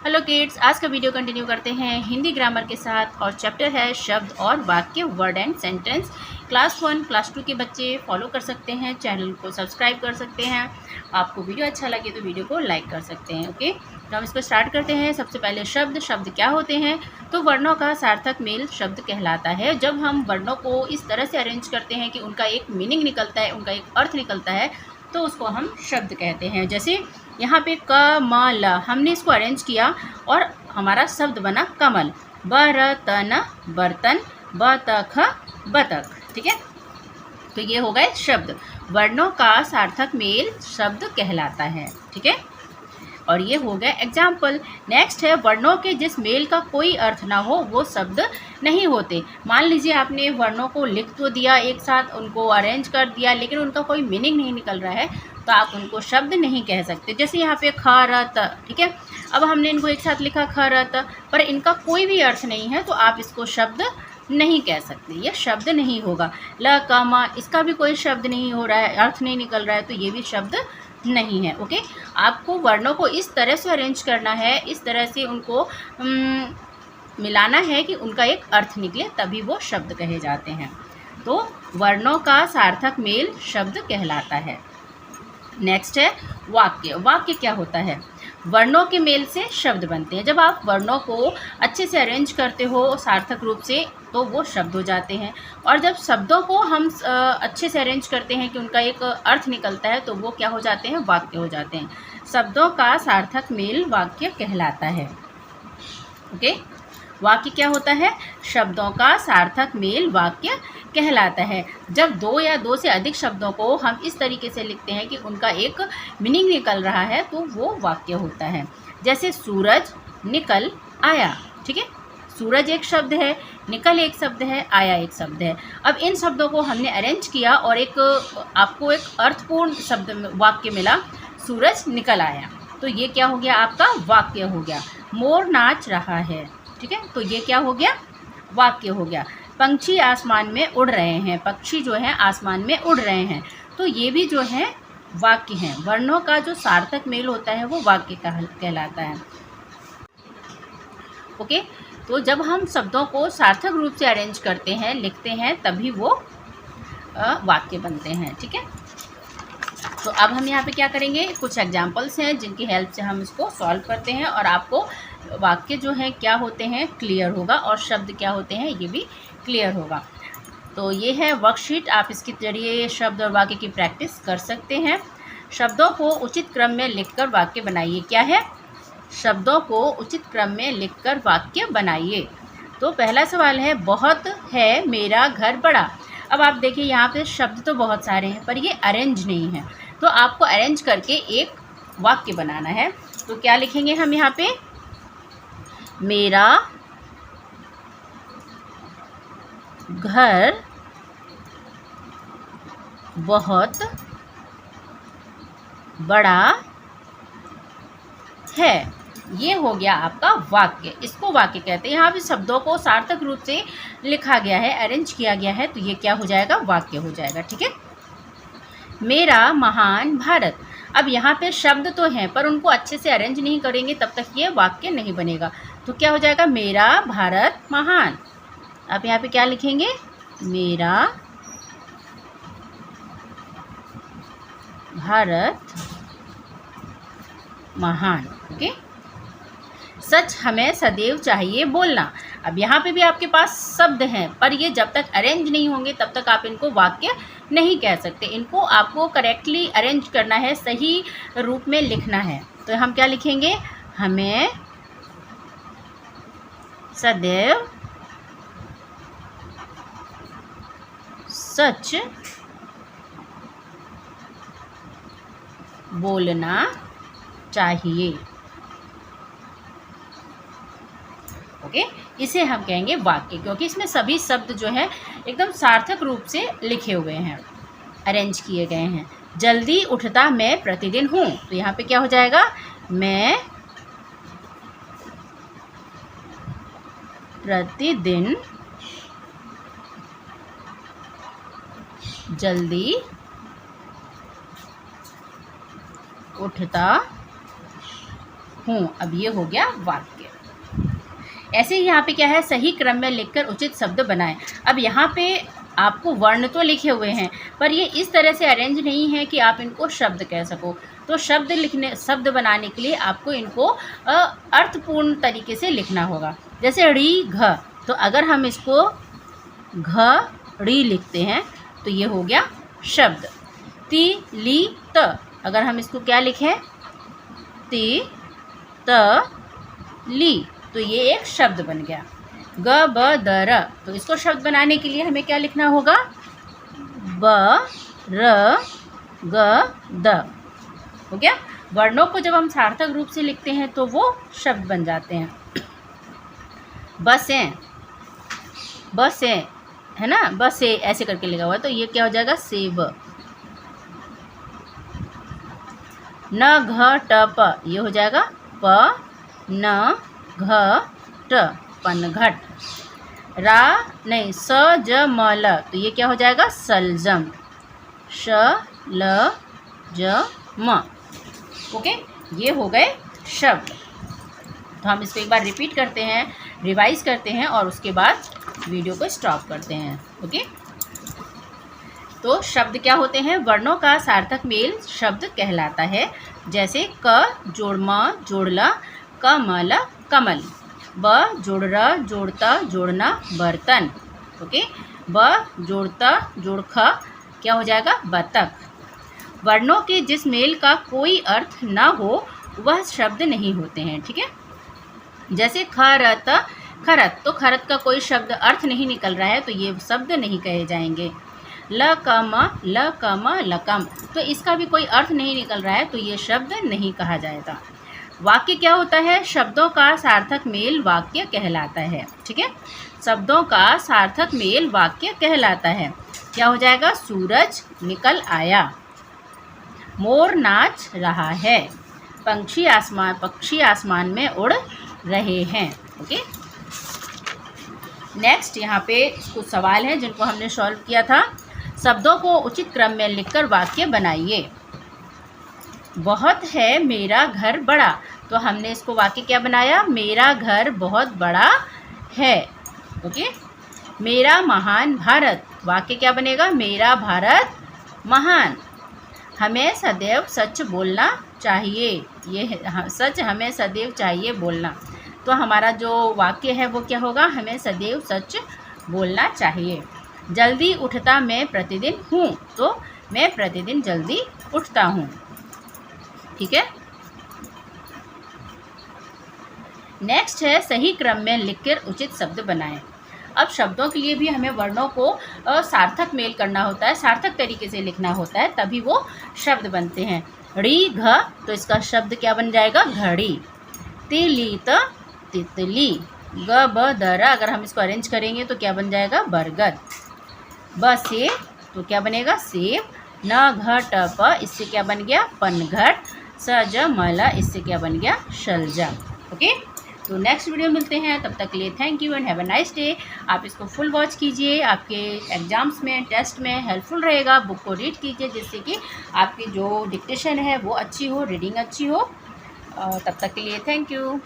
Hello kids, आज का video continue करते हैं हिंदी ग्रामर के साथ और चैप्टर है शब्द और वाक्य, word and sentence. Class 1 class 2 के बच्चे फॉलो कर सकते हैं, चैनल को सब्सक्राइब कर सकते हैं। आपको वीडियो अच्छा लगे तो वीडियो को लाइक कर सकते हैं। ओके, तो हम इसको स्टार्ट करते हैं। सबसे पहले शब्द क्या होते हैं? तो वर्णों का सार्थक मेल शब्द कहलाता है। जब हम वर्णों को इस तरह से अरेंज करते हैं कि उनका एक मीनिंग निकलता है, उनका एक अर्थ निकलता है, तो उसको हम शब्द कहते हैं। जैसे यहाँ पे कमल, हमने इसको अरेंज किया और हमारा शब्द बना कमल। बर्तन, बर्तन, बतख, बतख। ठीक है, तो ये हो गए शब्द। वर्णों का सार्थक मेल शब्द कहलाता है। ठीक है, और ये हो गया एग्जाम्पल। नेक्स्ट है वर्णों के जिस मेल का कोई अर्थ ना हो वो शब्द नहीं होते। मान लीजिए आपने वर्णों को लिख तो दिया, एक साथ उनको अरेंज कर दिया, लेकिन उनका कोई मीनिंग नहीं निकल रहा है, तो आप उनको शब्द नहीं कह सकते। जैसे यहाँ पे ख र त, ठीक है, अब हमने इनको एक साथ लिखा ख र त, पर इनका कोई भी अर्थ नहीं है, तो आप इसको शब्द नहीं कह सकते, यह शब्द नहीं होगा। ल क म, इसका भी कोई शब्द नहीं हो रहा है, अर्थ नहीं निकल रहा है, तो ये भी शब्द नहीं है। ओके, आपको वर्णों को इस तरह से अरेंज करना है, इस तरह से उनको मिलाना है कि उनका एक अर्थ निकले, तभी वो शब्द कहे जाते हैं। तो वर्णों का सार्थक मेल शब्द कहलाता है। नेक्स्ट है वाक्य। वाक्य क्या होता है? वर्णों के मेल से शब्द बनते हैं। जब आप वर्णों को अच्छे से अरेंज करते हो सार्थक रूप से, तो वो शब्द हो जाते हैं। और जब शब्दों को हम अच्छे से अरेंज करते हैं कि उनका एक अर्थ निकलता है, तो वो क्या हो जाते हैं? वाक्य हो जाते हैं। शब्दों का सार्थक मेल वाक्य कहलाता है। ओके, वाक्य क्या होता है? शब्दों का सार्थक मेल वाक्य कहलाता है। जब दो या दो से अधिक शब्दों को हम इस तरीके से लिखते हैं कि उनका एक मीनिंग निकल रहा है, तो वो वाक्य होता है। जैसे सूरज निकल आया। ठीक है, सूरज एक शब्द है, निकल एक शब्द है, आया एक शब्द है। अब इन शब्दों को हमने अरेंज किया और एक आपको एक अर्थपूर्ण शब्द वाक्य मिला, सूरज निकल आया, तो ये क्या हो गया? आपका वाक्य हो गया। मोर नाच रहा है। ठीक है, तो ये क्या हो गया? वाक्य हो गया। पंछी आसमान में उड़ रहे हैं, पक्षी जो है आसमान में उड़ रहे हैं, तो ये भी जो है वाक्य हैं। वर्णों का जो सार्थक मेल होता है वो वाक्य कहलाता है। ओके, तो जब हम शब्दों को सार्थक रूप से अरेंज करते हैं, लिखते हैं, तभी वो वाक्य बनते हैं। ठीक है, तो अब हम यहाँ पे क्या करेंगे? कुछ एग्जाम्पल्स हैं जिनकी हेल्प से हम इसको सॉल्व करते हैं और आपको वाक्य जो है क्या होते हैं क्लियर होगा, और शब्द क्या होते हैं ये भी क्लियर होगा। तो ये है वर्कशीट, आप इसके जरिए शब्द और वाक्य की प्रैक्टिस कर सकते हैं। शब्दों को उचित क्रम में लिखकर वाक्य बनाइए। क्या है? शब्दों को उचित क्रम में लिखकर वाक्य बनाइए। तो पहला सवाल है, बहुत है मेरा घर बड़ा। अब आप देखिए यहाँ पे शब्द तो बहुत सारे हैं, पर ये अरेंज नहीं है, तो आपको अरेंज करके एक वाक्य बनाना है। तो क्या लिखेंगे हम यहाँ पे? मेरा घर बहुत बड़ा है। ये हो गया आपका वाक्य, इसको वाक्य कहते हैं। यहाँ पे शब्दों को सार्थक रूप से लिखा गया है, अरेंज किया गया है, तो ये क्या हो जाएगा? वाक्य हो जाएगा। ठीक है, मेरा महान भारत। अब यहाँ पे शब्द तो हैं, पर उनको अच्छे से अरेंज नहीं करेंगे तब तक ये वाक्य नहीं बनेगा। तो क्या हो जाएगा? मेरा भारत महान। अब यहाँ पे क्या लिखेंगे? मेरा भारत महान। ओके, सच हमें सदैव चाहिए बोलना। अब यहाँ पे भी आपके पास शब्द हैं, पर ये जब तक अरेंज नहीं होंगे तब तक आप इनको वाक्य नहीं कह सकते। इनको आपको करेक्टली अरेंज करना है, सही रूप में लिखना है। तो हम क्या लिखेंगे? हमें सदैव सच बोलना चाहिए। ओके, इसे हम कहेंगे वाक्य, क्योंकि इसमें सभी शब्द जो है एकदम सार्थक रूप से लिखे हुए हैं, अरेंज किए गए हैं। जल्दी उठता मैं प्रतिदिन हूँ, तो यहाँ पे क्या हो जाएगा? मैं प्रतिदिन जल्दी उठता हूँ। अब ये हो गया वाक्य। ऐसे ही यहाँ पे क्या है, सही क्रम में लिखकर उचित शब्द बनाएं। अब यहाँ पे आपको वर्ण तो लिखे हुए हैं, पर ये इस तरह से अरेंज नहीं है कि आप इनको शब्द कह सको। तो शब्द बनाने के लिए आपको इनको अर्थपूर्ण तरीके से लिखना होगा। जैसे ड़ी घ, तो अगर हम इसको घ ड़ी लिखते हैं तो ये हो गया शब्द। ती ली त, अगर हम इसको क्या लिखें, ती त ली, तो ये एक शब्द बन गया। ग ब द र, तो इसको शब्द बनाने के लिए हमें क्या लिखना होगा, ब र ग द, हो गया। वर्णों को जब हम सार्थक रूप से लिखते हैं तो वो शब्द बन जाते हैं। बसें, बसें है ना, बसे ऐसे करके लिखा हुआ है, तो ये क्या हो जाएगा, सेब। न घ ट प, ये हो जाएगा प न घ ट, पनघट। रा नहीं, स ज म ल, तो ये क्या हो जाएगा, सलजम। श ल ज म, ओके। ये हो गए शब्द। तो हम इसको एक बार रिपीट करते हैं, रिवाइज करते हैं और उसके बाद वीडियो को स्टॉप करते हैं, ओके। तो शब्द क्या होते हैं, वर्णों का सार्थक मेल शब्द कहलाता है। जैसे क जोड़ म जोड़ ल, क म ल कमल। ब जोड़ र जोड़ त जोड़ना बर्तन, ओके। ब जोड़ त जोड़ ख, क्या हो जाएगा, बतख। वर्णों के जिस मेल का कोई अर्थ ना हो वह शब्द नहीं होते हैं, ठीक है। जैसे खरत खरत, तो खरत का कोई शब्द अर्थ नहीं निकल रहा है तो ये शब्द नहीं कहे जाएंगे। लकम लकम, तो इसका भी कोई अर्थ नहीं निकल रहा है तो ये शब्द नहीं कहा जाएगा। वाक्य क्या होता है, शब्दों का सार्थक मेल वाक्य कहलाता है, ठीक है। शब्दों का सार्थक मेल वाक्य कहलाता है। क्या हो जाएगा, सूरज निकल आया। मोर नाच रहा है। पक्षी आसमान में उड़ रहे हैं, ओके। नेक्स्ट यहाँ पे कुछ सवाल हैं जिनको हमने सॉल्व किया था। शब्दों को उचित क्रम में लिखकर वाक्य बनाइए। बहुत है मेरा घर बड़ा, तो हमने इसको वाक्य क्या बनाया, मेरा घर बहुत बड़ा है, ओके। मेरा महान भारत, वाक्य क्या बनेगा, मेरा भारत महान। हमें सदैव सच बोलना चाहिए, ये सच हमें सदैव चाहिए बोलना, तो हमारा जो वाक्य है वो क्या होगा, हमें सदैव सच बोलना चाहिए। जल्दी उठता मैं प्रतिदिन हूँ, तो मैं प्रतिदिन जल्दी उठता हूँ, ठीक है। नेक्स्ट है सही क्रम में लिखकर उचित शब्द बनाएं। अब शब्दों के लिए भी हमें वर्णों को सार्थक मेल करना होता है, सार्थक तरीके से लिखना होता है, तभी वो शब्द बनते हैं। ड़ी घ, तो इसका शब्द क्या बन जाएगा, घड़ी। तिली त तितली। ग ब द र, अगर हम इसको अरेंज करेंगे तो क्या बन जाएगा, बरगद। ब से, तो क्या बनेगा, सेब। न घ ट प, इससे क्या बन गया, पनघट। स ज म ल, इससे क्या बन गया, शलजम, ओके। तो नेक्स्ट वीडियो मिलते हैं, तब तक के लिए thank you and have a nice day. आप इसको फुल वॉच कीजिए, आपके एग्जाम्स में, टेस्ट में हेल्पफुल रहेगा। बुक को रीड कीजिए जिससे कि आपकी जो डिक्टेशन है वो अच्छी हो, रीडिंग अच्छी हो। तब तक के लिए थैंक यू।